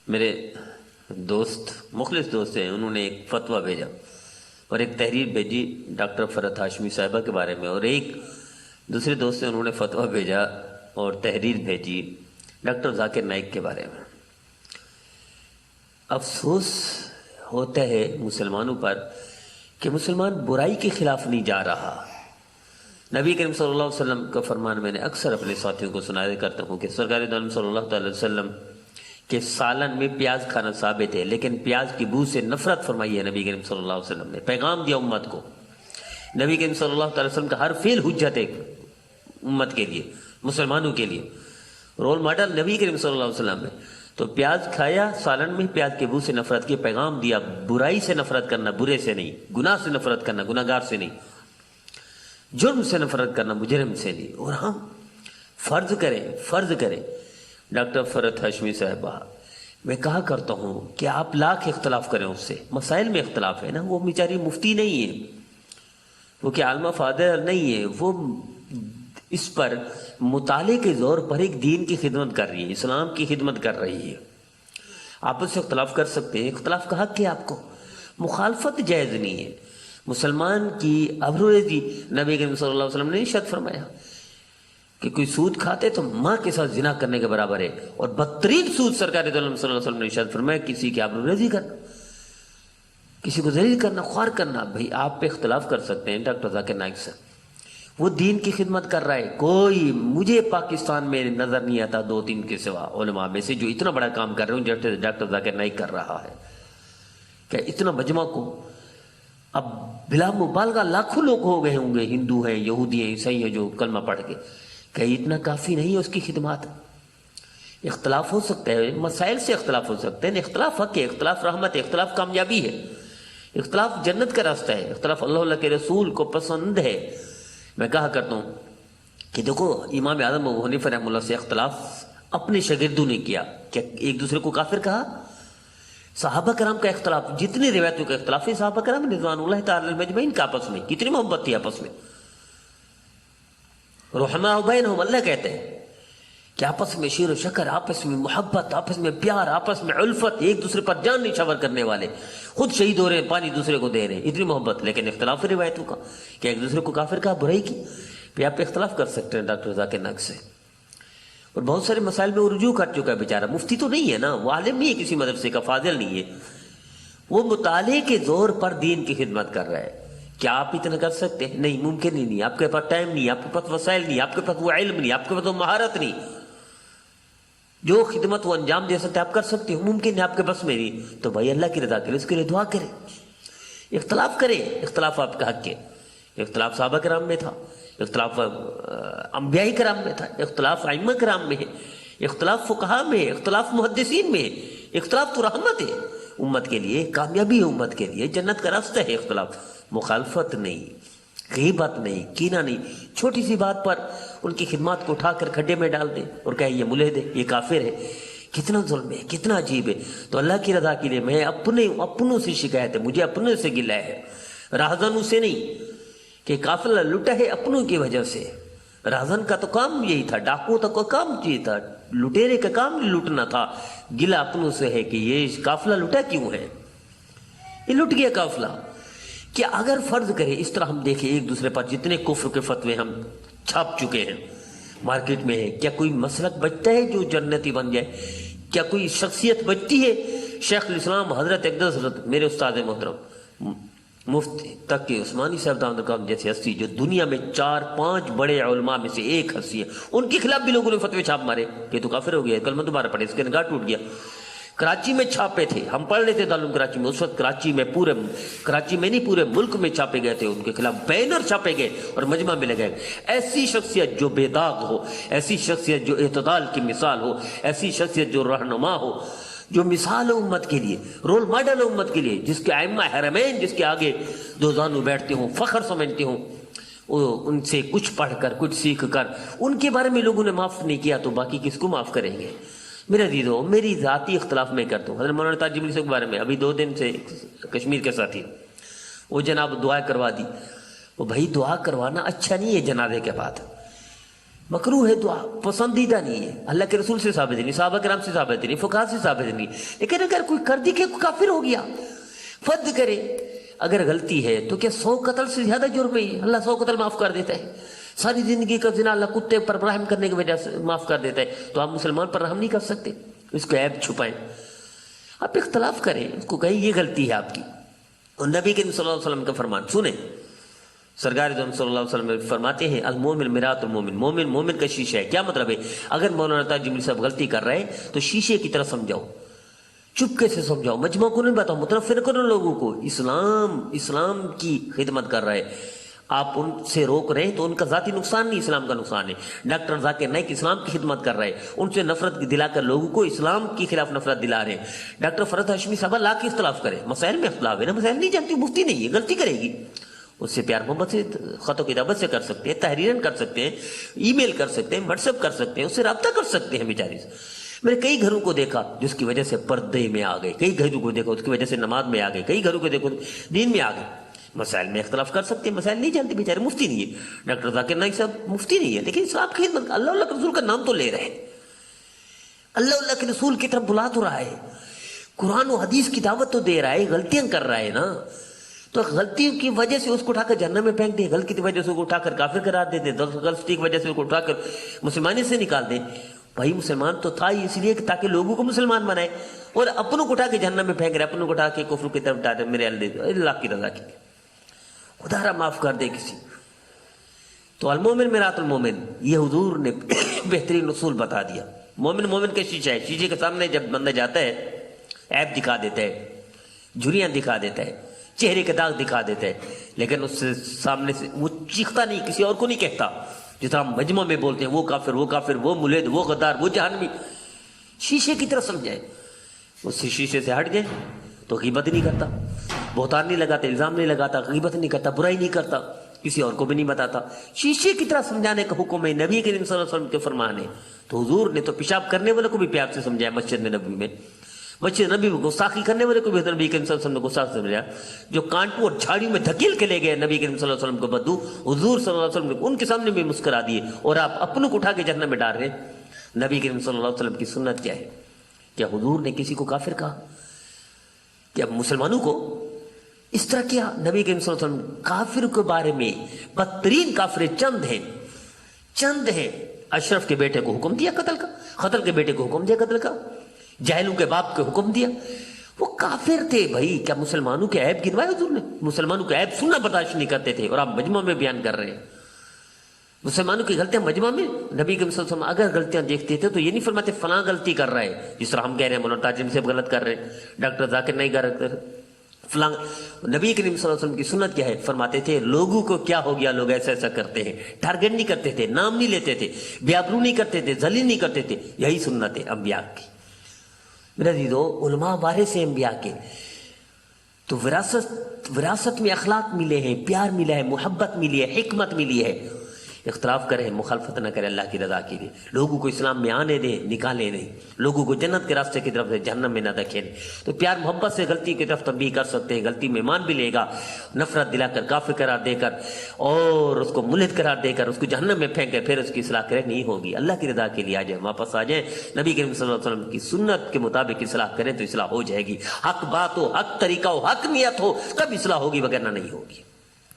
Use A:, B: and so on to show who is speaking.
A: میرے دوست مخلص دوست ہیں، انہوں نے ایک فتویٰ بھیجا اور ایک تحریر بھیجی ڈاکٹر فرحت ہاشمی صاحبہ کے بارے میں، اور ایک دوسرے دوست ہیں، انہوں نے فتویٰ بھیجا اور تحریر بھیجی ڈاکٹر ذاکر نائک کے بارے میں۔ افسوس ہوتا ہے مسلمانوں پر کہ مسلمان برائی کے خلاف نہیں جا رہا۔ نبی کریم صلی اللہ علیہ وسلم کا فرمان میں نے اکثر اپنے ساتھیوں کو سنایا کرتا ہوں کہ سرکار دو عالم صلی اللہ تعالی وسلم کے سالن میں پیاز کھانا ثابت ہے، لیکن پیاز کی بو سے نفرت فرمائی ہے نبی کریم صلی اللہ علیہ وسلم نے، پیغام دیا امت کو۔ نبی کریم صلی اللہ تعالی وسلم کا ہر فعل حجت ہے امت کے لیے، مسلمانوں کے لیے، رول ماڈل نبی کریم صلی اللہ علیہ وسلم ہے۔ تو پیاز کھایا، سالن میں پیاز کے بو سے نفرت کی، پیغام دیا برائی سے نفرت کرنا، برے سے نہیں، گناہ سے نفرت کرنا، گناہ گار سے نہیں، جرم سے نفرت کرنا، مجرم سے نہیں۔ اور ہم فرض کریں ڈاکٹر فرحت ہاشمی صاحبہ، میں کہا کرتا ہوں کہ آپ لاکھ اختلاف کریں اس سے، مسائل میں اختلاف ہے نا، وہ بیچاری مفتی نہیں ہے، وہ کہ عالمہ فاضل نہیں ہے، وہ اس پر مطالعے کے زور پر ایک دین کی خدمت کر رہی ہے، اسلام کی خدمت کر رہی ہے۔ آپس سے اختلاف کر سکتے ہیں، اختلاف کا حق ہے آپ کو، مخالفت جائز نہیں ہے۔ مسلمان کی ابروریزی نبی کریم صلی اللہ علیہ وسلم نے ارشاد فرمایا کہ کوئی سود کھاتے تو ماں کے ساتھ زنا کرنے کے برابر ہے، اور بدترین سود سرکار دو عالم صلی اللہ علیہ وسلم نے ارشاد فرمایا کسی کی ابروریزی کرنا، کسی کو ذلیل کرنا، خوار کرنا۔ بھائی آپ پہ اختلاف کر سکتے ہیں ڈاکٹر ذاکر نائک سے، وہ دین کی خدمت کر رہا ہے، کوئی مجھے پاکستان میں نظر نہیں آتا دو تین کے سوا علماء میں سے جو اتنا بڑا کام کر رہے ہوں جیسے ڈاکٹر ذاکر نائک کر رہا ہے۔ کہ اتنا مجمع کو اب بلا مبالغہ لاکھوں لوگ ہو گئے ہوں گے، ہندو ہیں، یہودی ہیں، عیسائی ہیں، جو کلمہ پڑھ کے، کہ اتنا کافی نہیں ہے اس کی خدمات؟ اختلاف ہو سکتا ہے، مسائل سے اختلاف ہو سکتے ہیں، اختلاف حق ہے، اختلاف رحمت ہے، اختلاف کامیابی ہے، اختلاف جنت کا راستہ ہے، اختلاف اللہ کے رسول کو پسند ہے۔ میں کہا کرتا ہوں کہ دیکھو امام اعظم ابو حنیفہ رحمہ اللہ سے اختلاف اپنے شاگردوں نے کیا، کہ ایک دوسرے کو کافر کہا۔ صحابہ کرام کا اختلاف، جتنی روایتوں کا اختلاف ہے، صحابہ کرام رضوان اللہ تعالی علیہم اجمعین کا آپس میں کتنی محبت تھی، آپس میں رحماء بینہم، اللہ کہتے ہیں کہ آپس میں شیر و شکر، آپس میں محبت، آپس میں پیار، آپس میں الفت، ایک دوسرے پر جان نشاور کرنے والے، خود شہید ہو رہے ہیں، پانی دوسرے کو دے رہے ہیں، اتنی محبت۔ لیکن اختلاف روایتوں کا کہ ایک دوسرے کو کافر کہا، برائی کی، پہ آپ اختلاف کر سکتے ہیں ڈاکٹر ذاکر نائک سے۔ اور بہت سارے مسائل میں وہ رجوع کر چکا ہے بیچارہ، مفتی تو نہیں ہے نا، وہ عالم نہیں ہے کسی مدرسے کا، فاضل نہیں ہے، وہ مطالعے کے زور پر دین کی خدمت کر رہا ہے۔ کیا آپ اتنا کر سکتے ہیں؟ نہیں، ممکن ہی نہیں، آپ کے پاس ٹائم نہیں، آپ کے پاس وسائل نہیں، آپ کے پاس وہ علم نہیں، آپ کے پاس وہ مہارت نہیں، جو خدمت وہ انجام دے سکتے آپ کر سکتے ہو، ممکن ہے آپ کے بس میں نہیں، تو بھائی اللہ کی رضا کرے، اس کے لیے دعا کریں، اختلاف کریں، اختلاف آپ کا حق ہے۔ اختلاف صحابہ کرام میں تھا، اختلاف انبیاء کرام میں تھا، اختلاف ائمہ کرام میں ہے، اختلاف فقہاء میں ہے، اختلاف محدثین میں ہے، اختلاف تو رحمت ہے امت کے لیے، کامیابی ہے امت کے لیے، جنت کا راستہ ہے اختلاف، مخالفت نہیں، غیبت نہیں، کینہ نہیں۔ چھوٹی سی بات پر ان کی خدمات کو اٹھا کر کھڈے میں ڈال دیں اور کہیں یہ ملحد ہے، یہ کافر ہے، کتنا ظلم ہے، کتنا عجیب ہے۔ تو اللہ کی رضا کے لیے میں اپنوں سے شکایت ہے، مجھے اپنے سے گلہ ہے، راہزنوں سے نہیں، کہ قافلہ لٹا ہے اپنوں کی وجہ سے۔ راہزن کا تو کام یہی تھا، ڈاکو کا کام یہی تھا، لٹیرے کا کام لوٹنا تھا، گلہ اپنوں سے ہے کہ یہ قافلہ لٹا کیوں ہے، یہ لٹ گیا قافلہ۔ کہ اگر فرض کرے اس طرح ہم دیکھیں ایک دوسرے پر جتنے کفر کے فتوے ہم چھاپ چکے ہیں مارکیٹ میں ہے، کیا کوئی مسلک بچتا ہے جو جنتی بن جائے؟ کیا کوئی شخصیت بچتی ہے؟ شیخ الاسلام حضرت اقدس حضرت میرے استاد محترم مفتی تقی عثمانی صاحب دامت برکاتہ جیسی ہستی جو دنیا میں 4-5 بڑے علماء میں سے ایک ہستی ہے، ان کے خلاف بھی لوگوں نے فتوے چھاپ مارے کہ تو کافر ہو گیا، کلمہ دوبارہ پڑھے، اس کے نگاہ ٹوٹ گیا۔ کراچی میں چھاپے تھے، ہم پڑھ لیتے تعلیم کراچی میں، اس وقت کراچی میں نہیں پورے ملک میں چھاپے گئے تھے، ان کے خلاف بینر چھاپے گئے اور مجمع میں لگائے گئے۔ ایسی شخصیت جو بے داغ ہو، ایسی شخصیت جو اعتدال کی مثال ہو، ایسی شخصیت جو رہنما ہو، جو مثال ہو امت کے لیے، رول ماڈل ہو امت کے لیے، جس کے ائمہ حرمین جس کے آگے دو زانو بیٹھتے ہوں، فخر سمجھتے ہوں، ان سے کچھ پڑھ کر کچھ سیکھ کر، ان کے بارے میں لوگوں نے معاف نہیں کیا تو باقی کس کو معاف کریں گے؟ میرے عزیزو، میری ذاتی اختلاف میں کرتا ہوں، حضرت مولانا تاج جمیل صاحب کے بارے میں ابھی 2 دن سے کشمیر کے ساتھی وہ جناب دعا کروا دی، وہ بھائی دعا کروانا اچھا نہیں ہے جنازے کے بعد، مکروہ ہے تو پسندیدہ نہیں ہے، اللہ کے رسول سے ثابت نہیں، صحابہ کرام سے ثابت نہیں، فقہا سے ثابت نہیں، لیکن اگر کوئی کر دی کہ کافر ہو گیا، فرد کرے، اگر غلطی ہے تو کیا 100 قتل سے زیادہ جرم ہے؟ اللہ 100 قتل معاف کر دیتا ہے، ساری زندگی کا زنا اللہ کتے پر رحم کرنے کی وجہ سے معاف کر دیتا ہے، تو آپ مسلمان پر رحم نہیں کر سکتے؟ اس کو عیب چھپائیں، آپ اختلاف کریں، اس کو کہیں یہ غلطی ہے آپ کی۔ اور نبی کریم صلی اللہ علیہ وسلم کا فرمان سنیں، سرکار صلی اللہ علیہ وسلم فرماتے ہیں المومن مرآۃ المومن، مومن مومن کا شیشہ ہے۔ کیا مطلب ہے؟ اگر مولانا طاہر جمیل صاحب غلطی کر رہے ہیں تو شیشے کی طرح سمجھاؤ، چپکے سے سمجھاؤ، مجمع کو نہیں بتاؤ، متنفر کرو لوگوں کو، اسلام کی خدمت کر رہے، آپ ان سے روک رہے ہیں تو ان کا ذاتی نقصان نہیں، اسلام کا نقصان ہے۔ ڈاکٹر ذاکر نائک اسلام کی خدمت کر رہے ہیں، ان سے نفرت دلا کر لوگوں کو اسلام کے خلاف نفرت دلا رہے ہیں۔ ڈاکٹر فرحت ہاشمی صاحبہ لا کے اختلاف کرے، مسائل میں اختلاف ہے نا، مسائل نہیں جانتی، مفتی نہیں ہے، غلطی کرے گی، اس سے پیار محبت سے خط و کتابت سے کر سکتے ہیں، تحریراً کر سکتے ہیں، ای میل کر سکتے ہیں، واٹس ایپ کر سکتے ہیں، اس سے رابطہ کر سکتے ہیں بیچاری سے۔ میں نے کئی گھروں کو دیکھا جس کی وجہ سے پردے میں آ گئے، کئی گھروں کو دیکھا اس کی وجہ سے نماز میں آ گئے، کئی گھروں کو دیکھو دین میں آ گئے۔ مسائل میں اختلاف کر سکتے ہیں، مسائل نہیں جانتے بیچارے، مفتی نہیں ہے، ڈاکٹر ذاکر نائک صاحب مفتی نہیں ہے، لیکن اسلام کی خدمت، اللہ کے رسول کا نام تو لے رہے ہیں، اللہ کے رسول کی طرف بلا تو رہا ہے، قرآن و حدیث کی دعوت تو دے رہا ہے، غلطیاں کر رہا ہے نا، تو غلطی کی وجہ سے اس کو اٹھا کر جہنم میں پھینک دیں، غلطی کی وجہ سے اس کو اٹھا کر کافر قرار دے دیں، غلطی کی وجہ سے اس کو اٹھا کر مسلمانی سے نکال دیں۔ بھائی مسلمان تو تھا ہی اس لیے کہ تاکہ لوگوں کو مسلمان بنائے، اور اپنوں کو اٹھا کے جہنم میں پھینک رہے، اپنوں کو اٹھا کے کفر کی طرف ڈالے، میرے اللہ کی رضا کی خدا را معاف کر دے کسی۔ تو المومن مرآۃ المومن، یہ حضور نے بہترین اصول بتا دیا۔ مومن مومن کا شیشہ ہے، شیشے کے سامنے جب بندہ جاتا ہے عیب دکھا دیتا ہے، جھریاں دکھا دیتا ہے، چہرے کے داغ دکھا دیتا ہے، لیکن اس سے سامنے سے وہ چیختا نہیں، کسی اور کو نہیں کہتا، جس طرح ہم مجمع میں بولتے ہیں وہ کافر، وہ کافر، وہ ملحد، وہ غدار، وہ جہنمی، شیشے کی طرح سمجھائے، اس سے شیشے سے ہٹ جائے تو غیبت نہیں کرتا، بہتان نہیں لگاتا، الزام نہیں لگاتا، غیبت نہیں کرتا، برائی نہیں کرتا، کسی اور کو بھی نہیں بتاتا، شیشے کی طرح سمجھانے کا حکم ہے، نبی کریم صلی اللہ علیہ وسلم کے فرمان ہے۔ تو حضور نے تو پیشاب کرنے والے کو بھی پیار سے سمجھایا مسجد نبی میں، مسجد نبی میں گستاخی کرنے والے کو بھی نبی کریم صلی اللہ علیہ وسلم نے گستاخ سمجھایا، جو کانٹوں اور جھاڑیوں میں دھکیل کے لے گئے نبی کریم صلی اللہ علیہ وسلم کو بدو، حضور صلی اللہ علیہ وسلم نے ان کے سامنے بھی مسکرا دیے، اور آپ اپنوں کو اٹھا کے جہنم میں ڈال رہے ہیں۔ نبی کریم صلی اللہ علیہ وسلم کی سنت کیا ہے؟ کیا حضور نے کسی کو کافر کہا؟ کیا مسلمانوں کو اس طرح کیا؟ نبی کریم صلی اللہ علیہ وسلم کافر کے بارے میں بدترین کافر چند ہیں۔ اشرف کے بیٹے کو حکم دیا قتل کا، قتل کے بیٹے کو حکم دیا قتل کا، جاہلوں کے باپ کو حکم دیا، وہ کافر تھے۔ بھائی کیا مسلمانوں کے عیب گنوائے حضور نے؟ مسلمانوں کے عیب سننا برداشت نہیں کرتے تھے، اور آپ مجمع میں بیان کر رہے ہیں مسلمانوں کی غلطیاں مجمع میں۔ نبی کریم صلی اللہ علیہ وسلم اگر غلطیاں دیکھتے تھے تو یہ نہیں فرماتے فلاں غلطی کر رہا ہے، جس طرح ہم کہہ رہے ہیں مولانا طاہر جمیل صاحب غلط کر رہے ہیں، ڈاکٹر ذاکر نائک غلط کر رہے ہیں، فلاں۔ نبی کریم صلی اللہ علیہ وسلم کی سنت کیا ہے؟ فرماتے تھے لوگوں کو کیا ہو گیا، لوگ ایسا ایسا کرتے ہیں، ٹارگٹ نہیں کرتے تھے، نام نہیں لیتے تھے، بے آبرو نہیں کرتے تھے، ذلیل نہیں کرتے تھے۔ یہی سنت ہے انبیاء کی۔ میرا عزیزو، علماء وارث ہیں انبیاء کے، تو وراثت میں اخلاق ملے ہیں، پیار ملا ہے، محبت ملی ہے، حکمت ملی ہے۔ اختلاف کریں، مخالفت نہ کریں اللہ کی رضا کے لیے، لوگوں کو اسلام میں آنے دیں، نکالے نہیں، لوگوں کو جنت کے راستے کی طرف سے جہنم میں نہ دھکیلیں۔ تو پیار محبت سے غلطی کی طرف تنبیہ کر سکتے ہیں، غلطی میں مان بھی لے گا، نفرت دلا کر کافر قرار دے کر اور اس کو ملحد قرار دے کر اس کو جہنم میں پھینک کر پھر اس کی اصلاح کرے نہیں ہوگی۔ اللہ کی رضا کے لیے آ جائیں، واپس آ جائیں، نبی کریم صلی اللہ علیہ وسلم کی سنت کے مطابق اصلاح کریں تو اصلاح ہو جائے گی۔ حق بات ہو، حق طریقہ ہو، حق نیت ہو، تب اصلاح ہوگی، وگرنہ نہیں ہوگی۔